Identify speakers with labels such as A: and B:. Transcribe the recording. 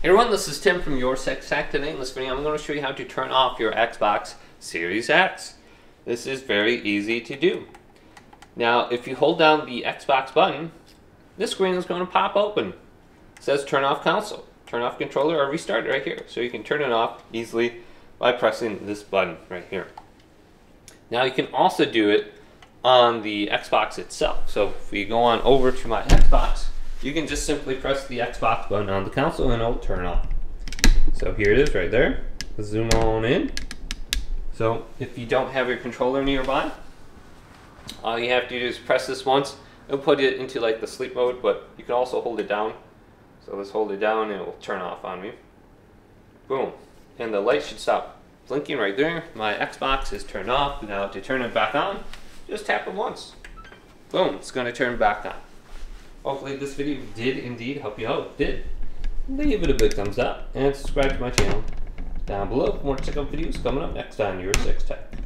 A: Hey everyone, this is Tim from YourSixGaming. Today in this video I'm going to show you how to turn off your Xbox Series X. This is very easy to do. Now if you hold down the Xbox button, this screen is going to pop open. It says turn off console, turn off controller, or restart right here. So you can turn it off easily by pressing this button right here. Now you can also do it on the Xbox itself. So if we go on over to my Xbox, you can just simply press the Xbox button on the console and it'll turn off. So here it is right there. Let's zoom on in. So if you don't have your controller nearby, all you have to do is press this once. It'll put it into like the sleep mode, but you can also hold it down. So let's hold it down and it will turn off on me. Boom. And the light should stop blinking right there. My Xbox is turned off. Now to turn it back on, just tap it once. Boom, it's going to turn back on. Hopefully this video did indeed help you out. If it did, leave it a big thumbs up and subscribe to my channel down below for more tech videos coming up next on Your Six Tech.